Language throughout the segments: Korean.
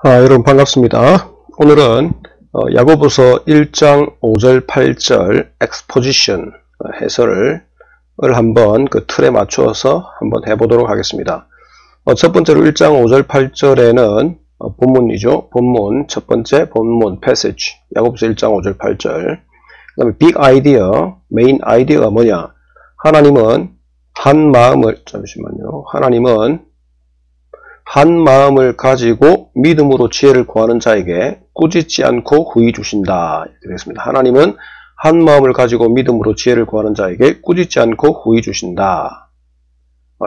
여러분 반갑습니다. 오늘은 야고보서 1장 5절 8절 exposition 해설을 한번 그 틀에 맞추어서 한번 해보도록 하겠습니다. 첫 번째로 1장 5절 8절에는 본문이죠. 본문 첫 번째 본문 passage 야고보서 1장 5절 8절. 그 다음에 big idea, main idea가 뭐냐? 하나님은 한 마음을 가지고 믿음으로 지혜를 구하는 자에게 꾸짖지 않고 후히 주신다. 이렇게 되겠습니다. 하나님은 한 마음을 가지고 믿음으로 지혜를 구하는 자에게 꾸짖지 않고 후히 주신다.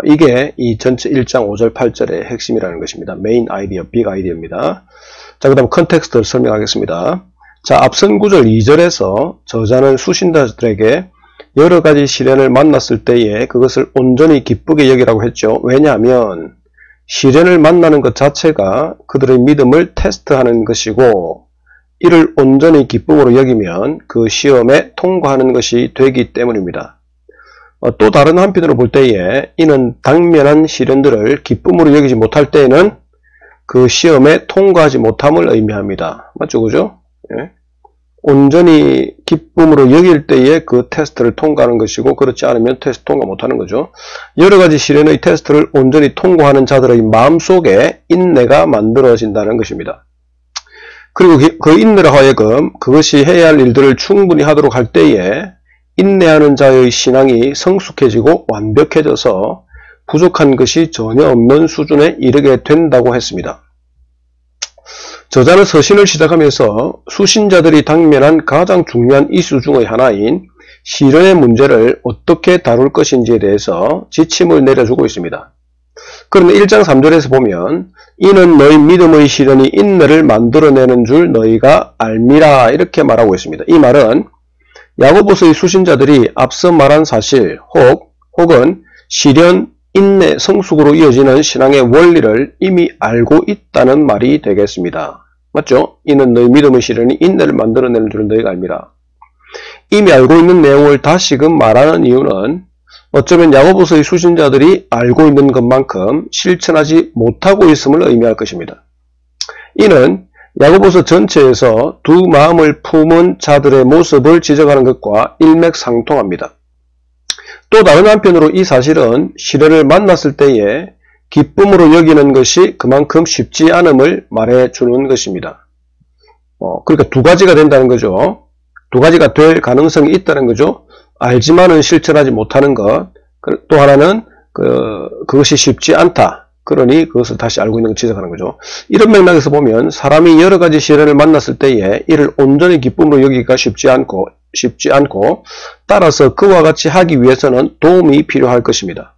이게 이 전체 1장 5절 8절의 핵심이라는 것입니다. 메인 아이디어, 빅 아이디어입니다. 자, 그 다음 컨텍스트를 설명하겠습니다. 자, 앞선 구절 2절에서 저자는 수신자들에게 여러 가지 시련을 만났을 때에 그것을 온전히 기쁘게 여기라고 했죠. 왜냐하면 시련을 만나는 것 자체가 그들의 믿음을 테스트하는 것이고 이를 온전히 기쁨으로 여기면 그 시험에 통과하는 것이 되기 때문입니다. 또 다른 한편으로 볼 때에 이는 당면한 시련들을 기쁨으로 여기지 못할 때에는 그 시험에 통과하지 못함을 의미합니다. 맞죠? 그죠? 예. 온전히 기쁨으로 여길 때에 그 테스트를 통과하는 것이고 그렇지 않으면 테스트 통과 못하는 거죠. 여러가지 시련의 테스트를 온전히 통과하는 자들의 마음속에 인내가 만들어진다는 것입니다. 그리고 그 인내로 하여금 그것이 해야 할 일들을 충분히 하도록 할 때에 인내하는 자의 신앙이 성숙해지고 완벽해져서 부족한 것이 전혀 없는 수준에 이르게 된다고 했습니다. 저자는 서신을 시작하면서 수신자들이 당면한 가장 중요한 이슈 중의 하나인 시련의 문제를 어떻게 다룰 것인지에 대해서 지침을 내려주고 있습니다. 그런데 1장 3절에서 보면 이는 너희 믿음의 시련이 인내를 만들어내는 줄 너희가 알미라 이렇게 말하고 있습니다. 이 말은 야고보서의 수신자들이 앞서 말한 사실 혹은 시련, 인내, 성숙으로 이어지는 신앙의 원리를 이미 알고 있다는 말이 되겠습니다. 맞죠? 이는 너희 믿음의 시련이 인내를 만들어내는 줄 너희가 알미라. 이미 알고 있는 내용을 다시금 말하는 이유는 어쩌면 야고보서의 수신자들이 알고 있는 것만큼 실천하지 못하고 있음을 의미할 것입니다. 이는 야고보서 전체에서 두 마음을 품은 자들의 모습을 지적하는 것과 일맥상통합니다. 또 다른 한편으로 이 사실은 시련을 만났을 때에 기쁨으로 여기는 것이 그만큼 쉽지 않음을 말해주는 것입니다. 그러니까 두 가지가 된다는 거죠. 두 가지가 될 가능성이 있다는 거죠. 알지만은 실천하지 못하는 것. 또 하나는 그것이 쉽지 않다. 그러니 그것을 다시 알고 있는 걸 지적하는 거죠. 이런 맥락에서 보면 사람이 여러 가지 시련을 만났을 때에 이를 온전히 기쁨으로 여기기가 쉽지 않고 따라서 그와 같이 하기 위해서는 도움이 필요할 것입니다.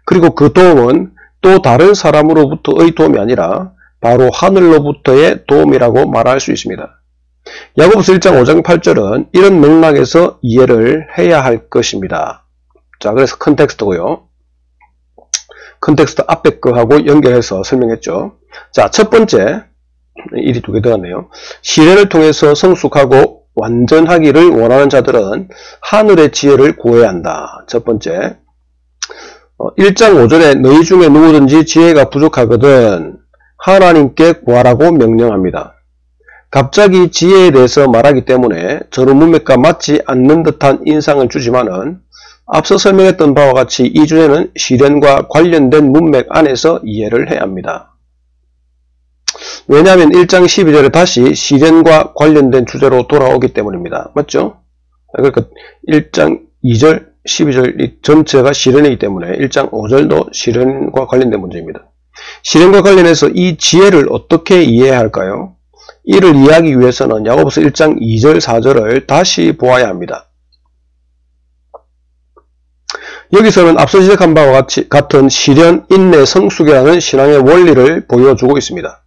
그리고 그 도움은 또 다른 사람으로부터의 도움이 아니라 바로 하늘로부터의 도움이라고 말할 수 있습니다. 야고보서 1장 5장 8절은 이런 맥락에서 이해를 해야 할 것입니다. 자, 그래서 컨텍스트고요. 컨텍스트 앞에 거하고 연결해서 설명했죠. 자, 첫 번째, 일이 두 개 들어갔네요. 시련을 통해서 성숙하고 완전하기를 원하는 자들은 하늘의 지혜를 구해야 한다. 첫 번째, 1장 5절에 너희 중에 누구든지 지혜가 부족하거든 하나님께 구하라고 명령합니다. 갑자기 지혜에 대해서 말하기 때문에 저런 문맥과 맞지 않는 듯한 인상을 주지만은 앞서 설명했던 바와 같이 이 주제는 시련과 관련된 문맥 안에서 이해를 해야 합니다. 왜냐하면 1장 12절에 다시 시련과 관련된 주제로 돌아오기 때문입니다. 맞죠? 그러니까 1장 2절, 12절 이 전체가 시련이기 때문에 1장 5절도 시련과 관련된 문제입니다. 시련과 관련해서 이 지혜를 어떻게 이해해야 할까요? 이를 이해하기 위해서는 야고보서 1장 2절, 4절을 다시 보아야 합니다. 여기서는 앞서 지적한 바와 같은 시련, 인내, 성숙이라는 신앙의 원리를 보여주고 있습니다.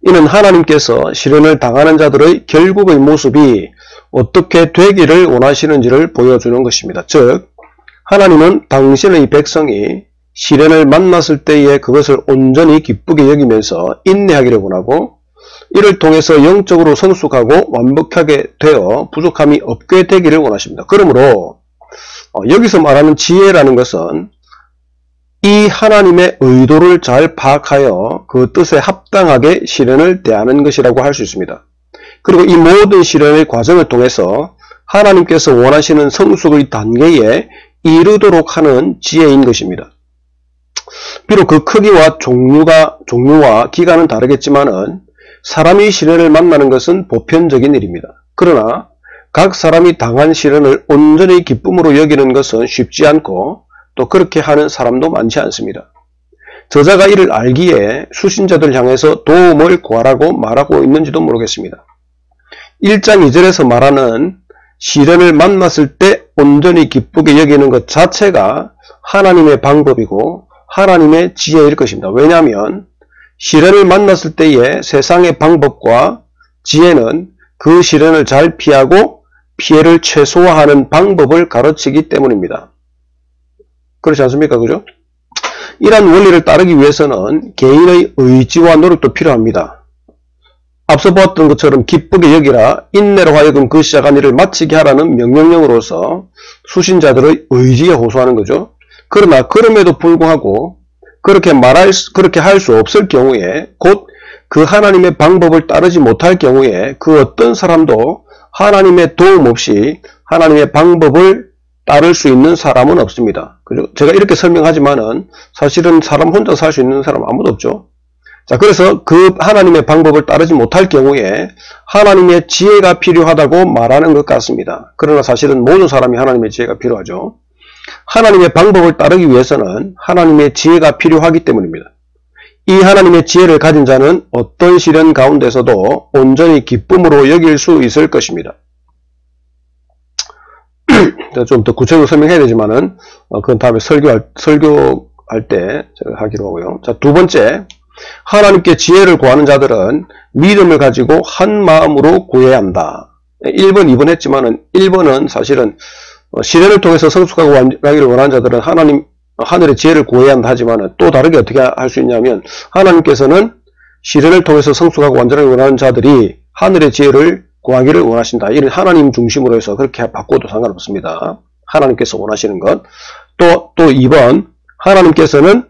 이는 하나님께서 시련을 당하는 자들의 결국의 모습이 어떻게 되기를 원하시는지를 보여주는 것입니다. 즉, 하나님은 당신의 백성이 시련을 만났을 때에 그것을 온전히 기쁘게 여기면서 인내하기를 원하고 이를 통해서 영적으로 성숙하고 완벽하게 되어 부족함이 없게 되기를 원하십니다. 그러므로 여기서 말하는 지혜라는 것은 이 하나님의 의도를 잘 파악하여 그 뜻에 합당하게 시련을 대하는 것이라고 할 수 있습니다. 그리고 이 모든 시련의 과정을 통해서 하나님께서 원하시는 성숙의 단계에 이르도록 하는 지혜인 것입니다. 비록 그 크기와 종류와 기간은 다르겠지만은 사람이 시련을 만나는 것은 보편적인 일입니다. 그러나 각 사람이 당한 시련을 온전히 기쁨으로 여기는 것은 쉽지 않고 또 그렇게 하는 사람도 많지 않습니다. 저자가 이를 알기에 수신자들 향해서 도움을 구하라고 말하고 있는지도 모르겠습니다. 1장 2절에서 말하는 시련을 만났을 때 온전히 기쁘게 여기는 것 자체가 하나님의 방법이고 하나님의 지혜일 것입니다. 왜냐하면 시련을 만났을 때의 세상의 방법과 지혜는 그 시련을 잘 피하고 피해를 최소화하는 방법을 가르치기 때문입니다. 그렇지 않습니까? 그죠? 이러한 원리를 따르기 위해서는 개인의 의지와 노력도 필요합니다. 앞서 보았던 것처럼 기쁘게 여기라 인내로 하여금 그 시작한 일을 마치게 하라는 명령령으로서 수신자들의 의지에 호소하는 거죠. 그러나 그럼에도 불구하고 그렇게 할 수 없을 경우에 곧 그 하나님의 방법을 따르지 못할 경우에 그 어떤 사람도 하나님의 도움 없이 하나님의 방법을 따를 수 있는 사람은 없습니다. 그죠? 제가 이렇게 설명하지만은 사실은 사람 혼자 살 수 있는 사람 아무도 없죠. 자, 그래서 그 하나님의 방법을 따르지 못할 경우에 하나님의 지혜가 필요하다고 말하는 것 같습니다. 그러나 사실은 모든 사람이 하나님의 지혜가 필요하죠. 하나님의 방법을 따르기 위해서는 하나님의 지혜가 필요하기 때문입니다. 이 하나님의 지혜를 가진 자는 어떤 시련 가운데서도 온전히 기쁨으로 여길 수 있을 것입니다. 좀 더 구체적으로 설명해야 되지만은 그건 다음에 설교할 때 제가 하기로 하고요. 자, 두 번째, 하나님께 지혜를 구하는 자들은 믿음을 가지고 한 마음으로 구해야 한다. 1번, 2번 했지만은 1번은 사실은 시련을 통해서 성숙하고 완전하기를 원하는 자들은 하늘의 지혜를 구해야 한다 하지만은 또 다르게 어떻게 할 수 있냐면 하나님께서는 시련을 통해서 성숙하고 완전하게 원하는 자들이 하늘의 지혜를 구하기를 원하신다. 이런 하나님 중심으로 해서 그렇게 바꿔도 상관없습니다. 하나님께서 원하시는 것. 또 2번, 하나님께서는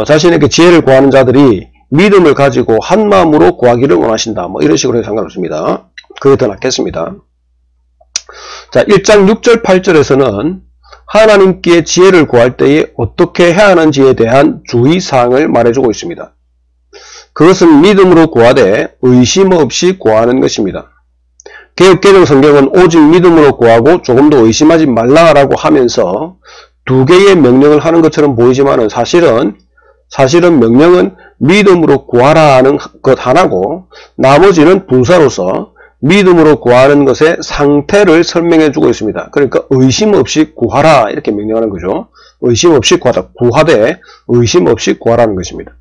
자신에게 지혜를 구하는 자들이 믿음을 가지고 한 마음으로 구하기를 원하신다. 뭐 이런 식으로 해도 상관없습니다. 그게 더 낫겠습니다. 자, 1장 6절 8절에서는 하나님께 지혜를 구할 때에 어떻게 해야 하는지에 대한 주의사항을 말해주고 있습니다. 그것은 믿음으로 구하되 의심 없이 구하는 것입니다. 개역개정 성경은 오직 믿음으로 구하고 조금도 의심하지 말라라고 하면서 두 개의 명령을 하는 것처럼 보이지만 사실은 명령은 믿음으로 구하라 하는 것 하나고 나머지는 분사로서 믿음으로 구하는 것의 상태를 설명해 주고 있습니다. 그러니까 의심 없이 구하라 이렇게 명령하는 거죠. 의심 없이 구하다. 구하되 의심 없이 구하라는 것입니다.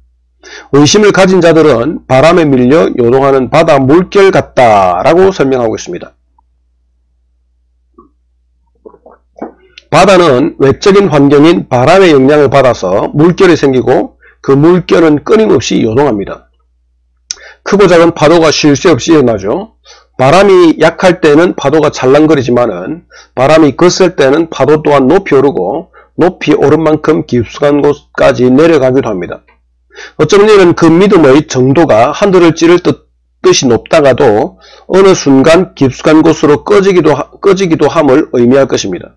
의심을 가진 자들은 바람에 밀려 요동하는 바다 물결 같다라고 설명하고 있습니다. 바다는 외적인 환경인 바람의 영향을 받아서 물결이 생기고 그 물결은 끊임없이 요동합니다. 크고 작은 파도가 쉴 새 없이 일어나죠. 바람이 약할 때는 파도가 찰랑거리지만은 바람이 거셀 때는 파도 또한 높이 오르고 높이 오른 만큼 깊숙한 곳까지 내려가기도 합니다. 어쩌면 이는 그 믿음의 정도가 하늘을 찌를 듯이 높다가도 어느 순간 깊숙한 곳으로 꺼지기도 함을 의미할 것입니다.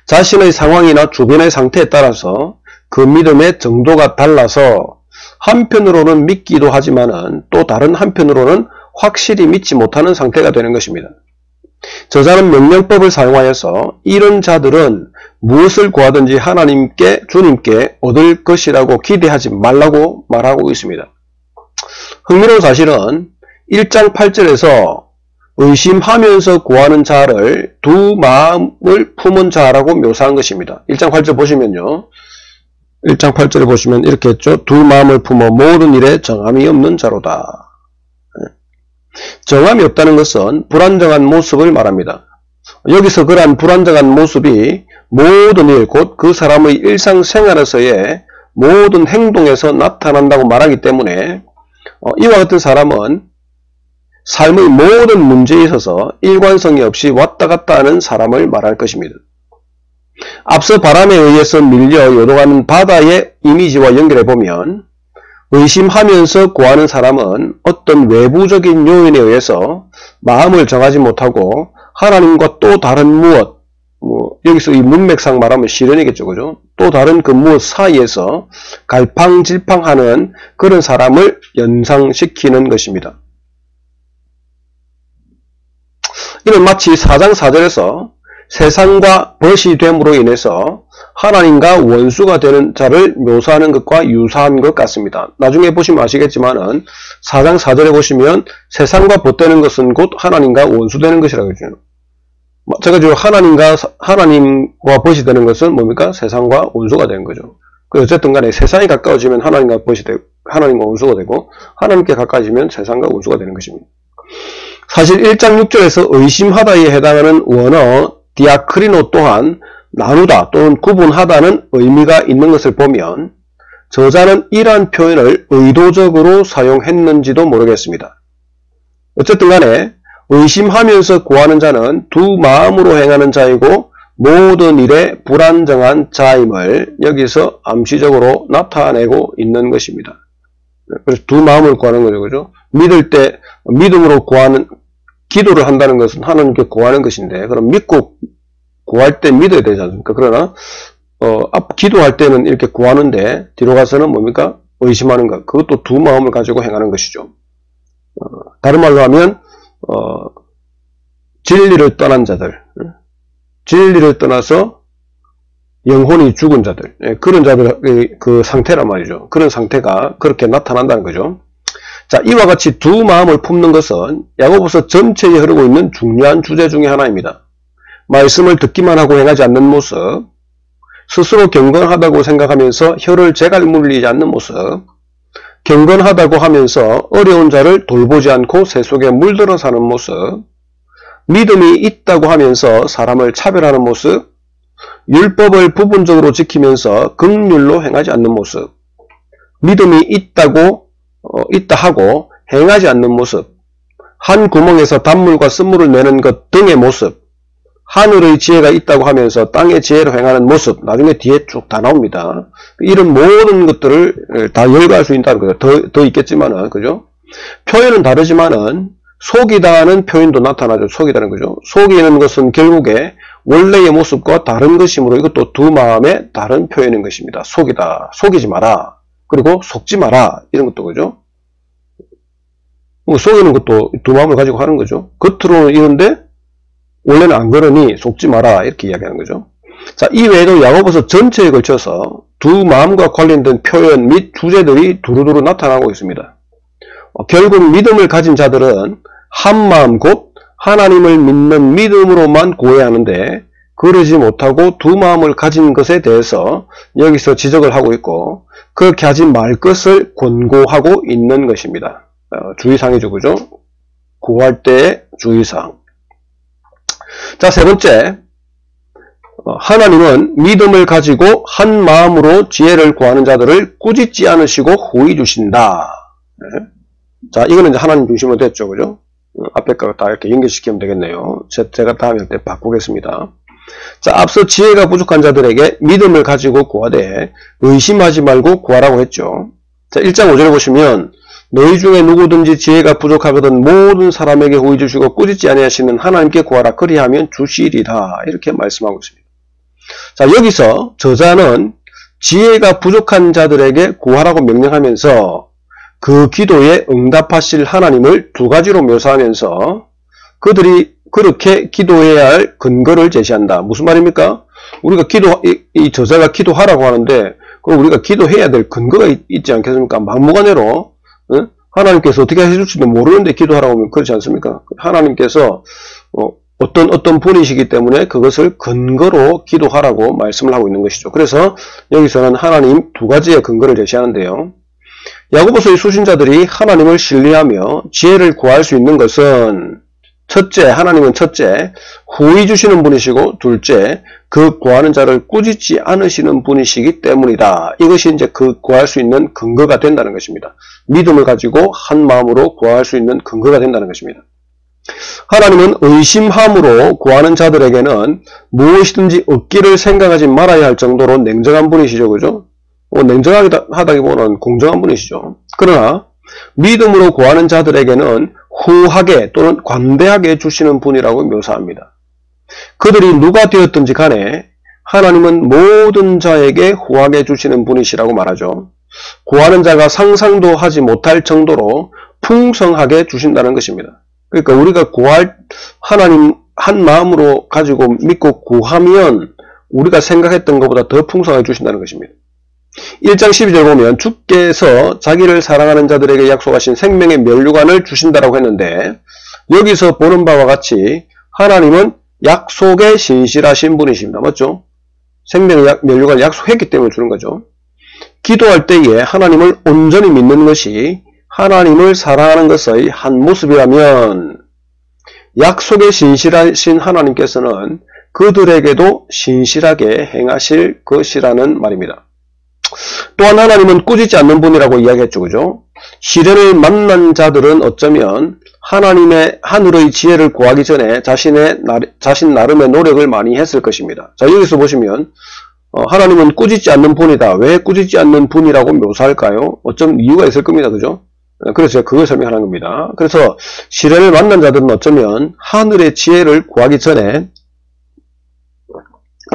자신의 상황이나 주변의 상태에 따라서 그 믿음의 정도가 달라서 한편으로는 믿기도 하지만은 또 다른 한편으로는 확실히 믿지 못하는 상태가 되는 것입니다. 저자는 명령법을 사용하여서 이런 자들은 무엇을 구하든지 주님께 얻을 것이라고 기대하지 말라고 말하고 있습니다. 흥미로운 사실은 1장 8절에서 의심하면서 구하는 자를 두 마음을 품은 자라고 묘사한 것입니다. 1장 8절 보시면요. 1장 8절에 보시면 이렇게 했죠. 두 마음을 품어 모든 일에 정함이 없는 자로다. 정함이 없다는 것은 불안정한 모습을 말합니다. 여기서 그러한 불안정한 모습이 모든 일, 곧 그 사람의 일상생활에서의 모든 행동에서 나타난다고 말하기 때문에 이와 같은 사람은 삶의 모든 문제에 있어서 일관성이 없이 왔다 갔다 하는 사람을 말할 것입니다. 앞서 바람에 의해서 밀려 요동하는 바다의 이미지와 연결해보면 의심하면서 구하는 사람은 어떤 외부적인 요인에 의해서 마음을 정하지 못하고 하나님과 또 다른 무엇, 여기서 이 문맥상 말하면 실현이겠죠, 그죠? 또 다른 그 무엇 사이에서 갈팡질팡하는 그런 사람을 연상시키는 것입니다. 이는 마치 4장 4절에서 세상과 벗이 됨으로 인해서 하나님과 원수가 되는 자를 묘사하는 것과 유사한 것 같습니다. 나중에 보시면 아시겠지만은 4장 4절에 보시면 세상과 벗되는 것은 곧 하나님과 원수되는 것이라고 해요. 마찬가지로 하나님과 벗이 되는 것은 뭡니까? 세상과 원수가 되는 거죠. 어쨌든 간에 세상이 가까워지면 하나님과 벗이 되고, 하나님과 원수가 되고, 하나님께 가까워지면 세상과 원수가 되는 것입니다. 사실 1장 6절에서 의심하다에 해당하는 원어 디아크리노 또한 나누다 또는 구분하다는 의미가 있는 것을 보면 저자는 이러한 표현을 의도적으로 사용했는지도 모르겠습니다. 어쨌든 간에 의심하면서 구하는 자는 두 마음으로 행하는 자이고 모든 일에 불안정한 자임을 여기서 암시적으로 나타내고 있는 것입니다. 그래서 두 마음을 구하는 거죠. 그죠? 믿을 때 믿음으로 구하는, 기도를 한다는 것은 하나님께 구하는 것인데, 그럼 믿고 구할 때 믿어야 되지 않습니까? 그러나 기도할 때는 이렇게 구하는데 뒤로 가서는 뭡니까? 의심하는 것. 그것도 두 마음을 가지고 행하는 것이죠. 다른 말로 하면 진리를 떠난 자들, 진리를 떠나서 영혼이 죽은 자들, 그런 자들 그 상태란 말이죠. 그런 상태가 그렇게 나타난다는 거죠. 자, 이와 같이 두 마음을 품는 것은 야고보서 전체에 흐르고 있는 중요한 주제 중에 하나입니다. 말씀을 듣기만 하고 행하지 않는 모습, 스스로 경건하다고 생각하면서 혀를 제갈 물리지 않는 모습, 경건하다고 하면서 어려운 자를 돌보지 않고 세속에 물들어 사는 모습, 믿음이 있다고 하면서 사람을 차별하는 모습, 율법을 부분적으로 지키면서 긍휼로 행하지 않는 모습, 믿음이 있다 하고 행하지 않는 모습, 한 구멍에서 단물과 쓴물을 내는 것 등의 모습, 하늘의 지혜가 있다고 하면서 땅의 지혜로 행하는 모습, 나중에 뒤에 쭉 다 나옵니다. 이런 모든 것들을 다 열거할 수 있다는 거죠. 더 있겠지만은, 그죠? 표현은 다르지만은, 속이다는 표현도 나타나죠. 속이다는 거죠. 속이는 것은 결국에 원래의 모습과 다른 것이므로 이것도 두 마음의 다른 표현인 것입니다. 속이다. 속이지 마라. 그리고 속지 마라. 이런 것도 그죠? 속이는 것도 두 마음을 가지고 하는 거죠. 겉으로는 이런데 원래는 안 그러니 속지 마라. 이렇게 이야기하는 거죠. 자, 이 외에도 야고보서 전체에 걸쳐서 두 마음과 관련된 표현 및 주제들이 두루두루 나타나고 있습니다. 결국 믿음을 가진 자들은 한 마음 곧 하나님을 믿는 믿음으로만 구해야 하는데 그러지 못하고 두 마음을 가진 것에 대해서 여기서 지적을 하고 있고 그렇게 하지 말 것을 권고하고 있는 것입니다. 주의사항이죠. 그죠? 구할 때의 주의사항. 자, 세 번째. 하나님은 믿음을 가지고 한 마음으로 지혜를 구하는 자들을 꾸짖지 않으시고 후히 주신다. 네. 자, 이거는 이제 하나님 중심으로 됐죠. 그죠? 앞에 거 다 이렇게 연결시키면 되겠네요. 제가 다음에 때 바꾸겠습니다. 자, 앞서 지혜가 부족한 자들에게 믿음을 가지고 구하되 의심하지 말고 구하라고 했죠. 자, 1장 5절에 보시면 너희 중에 누구든지 지혜가 부족하거든 모든 사람에게 후히 주시고 꾸짖지 아니하시는 하나님께 구하라 그리하면 주시리라. 이렇게 말씀하고 있습니다. 자, 여기서 저자는 지혜가 부족한 자들에게 구하라고 명령하면서 그 기도에 응답하실 하나님을 두 가지로 묘사하면서 그들이 그렇게 기도해야 할 근거를 제시한다. 무슨 말입니까? 우리가 이 저자가 기도하라고 하는데 그럼 우리가 기도해야 될 근거가 있지 않겠습니까? 막무가내로 하나님께서 어떻게 해줄지도 모르는데 기도하라고 하면 그렇지 않습니까? 하나님께서 어떤 분이시기 때문에 그것을 근거로 기도하라고 말씀을 하고 있는 것이죠. 그래서 여기서는 하나님 두 가지의 근거를 제시하는데요. 야고보서의 수신자들이 하나님을 신뢰하며 지혜를 구할 수 있는 것은 첫째, 하나님은 첫째, 후히 주시는 분이시고 둘째, 그 구하는 자를 꾸짖지 않으시는 분이시기 때문이다. 이것이 이제 그 구할 수 있는 근거가 된다는 것입니다. 믿음을 가지고 한 마음으로 구할 수 있는 근거가 된다는 것입니다. 하나님은 의심함으로 구하는 자들에게는 무엇이든지 얻기를 생각하지 말아야 할 정도로 냉정한 분이시죠. 그죠? 냉정하다기보다는 공정한 분이시죠. 그러나 믿음으로 구하는 자들에게는 후하게 또는 관대하게 주시는 분이라고 묘사합니다. 그들이 누가 되었든지 간에 하나님은 모든 자에게 후하게 주시는 분이시라고 말하죠. 구하는 자가 상상도 하지 못할 정도로 풍성하게 주신다는 것입니다. 그러니까 우리가 하나님 한 마음으로 가지고 믿고 구하면 우리가 생각했던 것보다 더 풍성하게 주신다는 것입니다. 1장 12절 보면 주께서 자기를 사랑하는 자들에게 약속하신 생명의 면류관을 주신다라고 했는데 여기서 보는 바와 같이 하나님은 약속에 신실하신 분이십니다. 맞죠? 생명의 면류관을 약속했기 때문에 주는 거죠. 기도할 때에 하나님을 온전히 믿는 것이 하나님을 사랑하는 것의 한 모습이라면 약속에 신실하신 하나님께서는 그들에게도 신실하게 행하실 것이라는 말입니다. 또한 하나님은 꾸짖지 않는 분이라고 이야기했죠. 그죠? 시련을 만난 자들은 어쩌면 하늘의 지혜를 구하기 전에 자신 나름의 노력을 많이 했을 것입니다. 자, 여기서 보시면 하나님은 꾸짖지 않는 분이다. 왜 꾸짖지 않는 분이라고 묘사할까요? 어쩜 이유가 있을 겁니다. 그죠? 그래서 제가 그걸 설명하는 겁니다. 그래서 시련을 만난 자들은 어쩌면 하늘의 지혜를 구하기 전에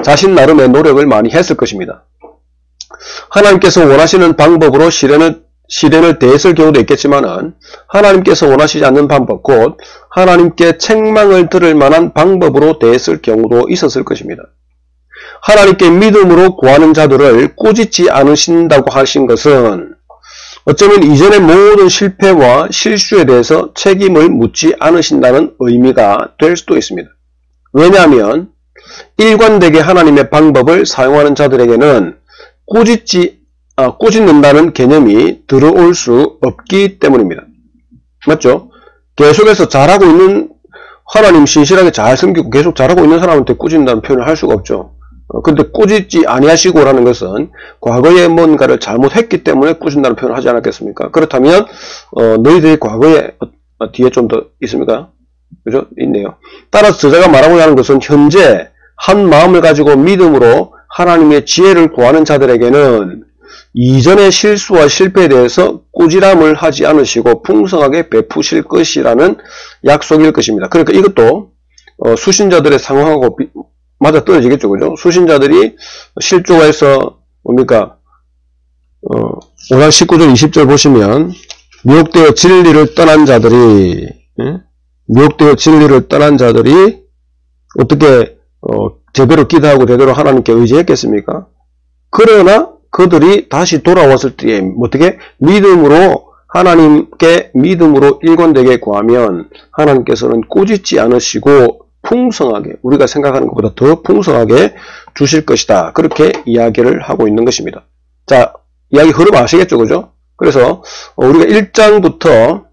자신 나름의 노력을 많이 했을 것입니다. 하나님께서 원하시는 방법으로 시련을 대했을 경우도 있겠지만은 하나님께서 원하시지 않는 방법, 곧 하나님께 책망을 들을 만한 방법으로 대했을 경우도 있었을 것입니다. 하나님께 믿음으로 구하는 자들을 꾸짖지 않으신다고 하신 것은 어쩌면 이전의 모든 실패와 실수에 대해서 책임을 묻지 않으신다는 의미가 될 수도 있습니다. 왜냐하면 일관되게 하나님의 방법을 사용하는 자들에게는 꾸짖는다는 개념이 들어올 수 없기 때문입니다. 맞죠? 계속해서 잘하고 있는, 하나님 신실하게 잘 섬기고 계속 잘하고 있는 사람한테 꾸짖는다는 표현을 할 수가 없죠. 근데 꾸짖지 아니하시고라는 것은 과거에 뭔가를 잘못했기 때문에 꾸짖는다는 표현을 하지 않았겠습니까? 그렇다면 너희들이 과거에 뒤에 좀 더 있습니까? 그죠? 있네요. 따라서 저자가 말하고자 하는 것은 현재 한 마음을 가지고 믿음으로 하나님의 지혜를 구하는 자들에게는 이전의 실수와 실패에 대해서 꾸지람을 하지 않으시고 풍성하게 베푸실 것이라는 약속일 것입니다. 그러니까 이것도 수신자들의 상황하고 맞아 떨어지겠죠. 그죠? 수신자들이 실조가에서 뭡니까? 5장 19절 20절 보시면 미혹되어 진리를 떠난 자들이 어떻게 제대로 기도하고 제대로 하나님께 의지했겠습니까? 그러나 그들이 다시 돌아왔을 때에 어떻게 믿음으로 하나님께 믿음으로 일관되게 구하면 하나님께서는 꾸짖지 않으시고 풍성하게, 우리가 생각하는 것보다 더 풍성하게 주실 것이다. 그렇게 이야기를 하고 있는 것입니다. 자, 이야기 흐름 아시겠죠? 그죠? 그래서 우리가 1장부터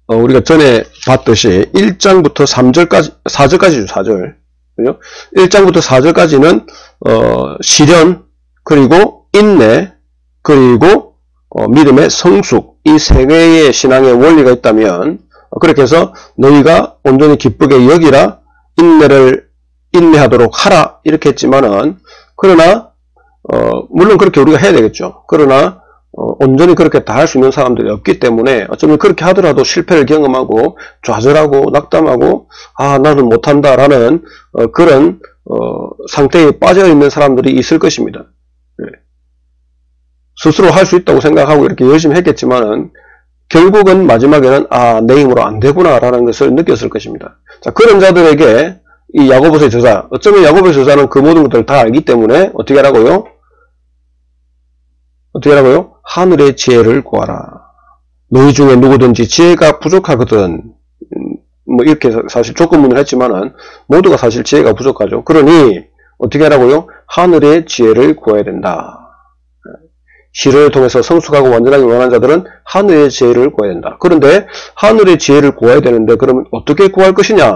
우리가 전에 봤듯이 1장부터 4절까지죠. 4절. 그죠? 1장부터 4절까지는 시련, 그리고 인내, 그리고 믿음의 성숙, 이 세 개의 신앙의 원리가 있다면 그렇게 해서 너희가 온전히 기쁘게 여기라, 인내하도록 하라 이렇게 했지만은, 그러나 물론 그렇게 우리가 해야 되겠죠. 그러나 온전히 그렇게 다 할 수 있는 사람들이 없기 때문에 어쩌면 그렇게 하더라도 실패를 경험하고 좌절하고 낙담하고 나는 못한다라는 그런 상태에 빠져있는 사람들이 있을 것입니다. 스스로 할 수 있다고 생각하고 이렇게 열심히 했겠지만은 결국은 마지막에는 내 힘으로 안 되구나라는 것을 느꼈을 것입니다. 자, 그런 자들에게 이 야고보서의 저자, 어쩌면 야고보의 저자는 그 모든 것들을 다 알기 때문에 어떻게 하라고요? 하늘의 지혜를 구하라. 너희 중에 누구든지 지혜가 부족하거든. 뭐 이렇게 사실 조건문을 했지만은 모두가 사실 지혜가 부족하죠. 그러니 어떻게 하라고요? 하늘의 지혜를 구해야 된다. 시련을 통해서 성숙하고 완전하게 원하는 자들은 하늘의 지혜를 구해야 된다. 그런데 하늘의 지혜를 구해야 되는데 그러면 어떻게 구할 것이냐?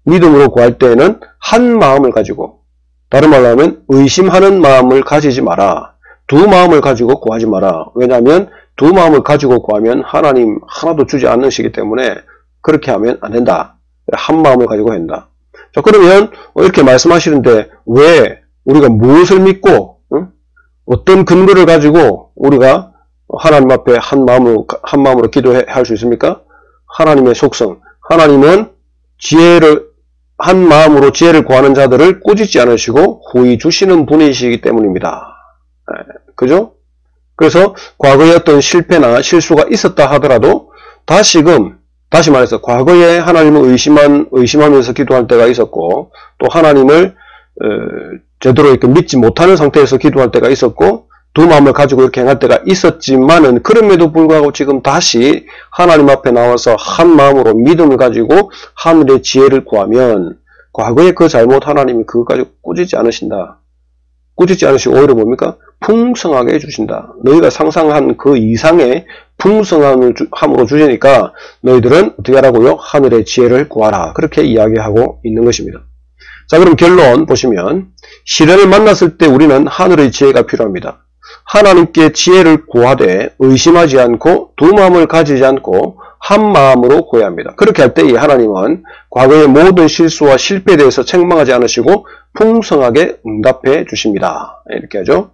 믿음으로 구할 때에는 한 마음을 가지고, 다른 말로 하면 의심하는 마음을 가지지 마라. 두 마음을 가지고 구하지 마라. 왜냐하면 두 마음을 가지고 구하면 하나님 하나도 주지 않으시기 때문에 그렇게 하면 안 된다. 한 마음을 가지고 한다. 자, 그러면 이렇게 말씀하시는데 왜 우리가 무엇을 믿고 어떤 근거를 가지고 우리가 하나님 앞에 한 마음으로 기도할 수 있습니까? 하나님의 속성. 하나님은 한 마음으로 지혜를 구하는 자들을 꾸짖지 않으시고 후히 주시는 분이시기 때문입니다. 그죠? 그래서 과거에 어떤 실패나 실수가 있었다 하더라도 다시 말해서 과거에 하나님을 의심하면서 기도할 때가 있었고 또 하나님을 제대로 이렇게 믿지 못하는 상태에서 기도할 때가 있었고 두 마음을 가지고 이렇게 행할 때가 있었지만은 그럼에도 불구하고 지금 다시 하나님 앞에 나와서 한 마음으로 믿음을 가지고 하늘의 지혜를 구하면 과거의 그 잘못 하나님이 그거 가지고 꾸짖지 않으신다. 꾸짖지 않으시고 오히려 뭡니까? 풍성하게 해주신다. 너희가 상상한 그 이상의 풍성함으로 주시니까 너희들은 어떻게 하라고요? 하늘의 지혜를 구하라. 그렇게 이야기하고 있는 것입니다. 자, 그럼 결론 보시면 시련을 만났을 때 우리는 하늘의 지혜가 필요합니다. 하나님께 지혜를 구하되 의심하지 않고 두 마음을 가지지 않고 한 마음으로 구해야 합니다. 그렇게 할 때 하나님은 과거의 모든 실수와 실패에 대해서 책망하지 않으시고 풍성하게 응답해 주십니다. 이렇게 하죠.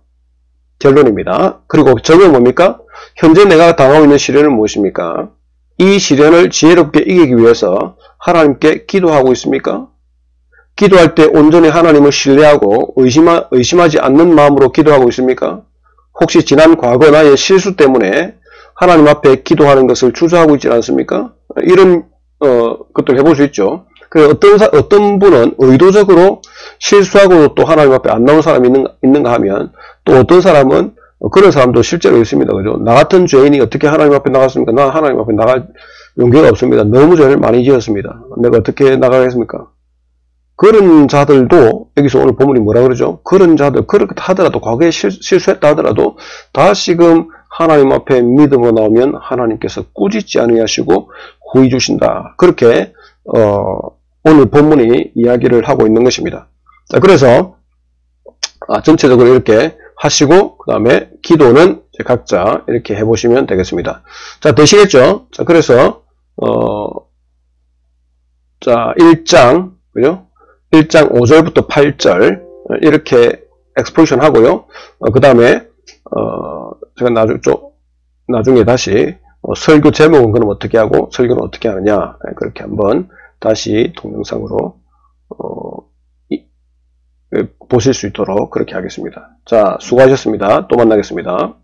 결론입니다. 그리고 적은 뭡니까? 현재 내가 당하고 있는 시련은 무엇입니까? 이 시련을 지혜롭게 이기기 위해서 하나님께 기도하고 있습니까? 기도할 때 온전히 하나님을 신뢰하고 의심하지 않는 마음으로 기도하고 있습니까? 혹시 지난 과거 나의 실수 때문에 하나님 앞에 기도하는 것을 주저하고 있지 않습니까? 이런 것들 해볼 수 있죠. 어떤 분은 의도적으로 실수하고 또 하나님 앞에 안 나온 사람이 있는가 하면 또 어떤 사람은 그런 사람도 실제로 있습니다. 그죠? 나 같은 죄인이 어떻게 하나님 앞에 나갔습니까? 나 하나님 앞에 나갈 용기가 없습니다. 너무 죄를 많이 지었습니다. 내가 어떻게 나가겠습니까? 그런 자들도 여기서 오늘 본문이 뭐라 그러죠? 그런 자들 그렇게 하더라도 과거에 실수했다 하더라도 다시금 하나님 앞에 믿음으로 나오면 하나님께서 꾸짖지 아니하시고 후히 주신다. 그렇게 오늘 본문이 이야기를 하고 있는 것입니다. 자, 그래서 전체적으로 이렇게 하시고 그 다음에 기도는 각자 이렇게 해보시면 되겠습니다. 자, 되시겠죠? 자, 그래서 1장 그죠? 1장 5절부터 8절 이렇게 엑스포지션 하고요. 그 다음에 제가 나중에 다시 설교 제목은 그럼 어떻게 하고 설교는 어떻게 하느냐 그렇게 한번 다시 동영상으로 보실 수 있도록 그렇게 하겠습니다. 자, 수고하셨습니다. 또 만나겠습니다.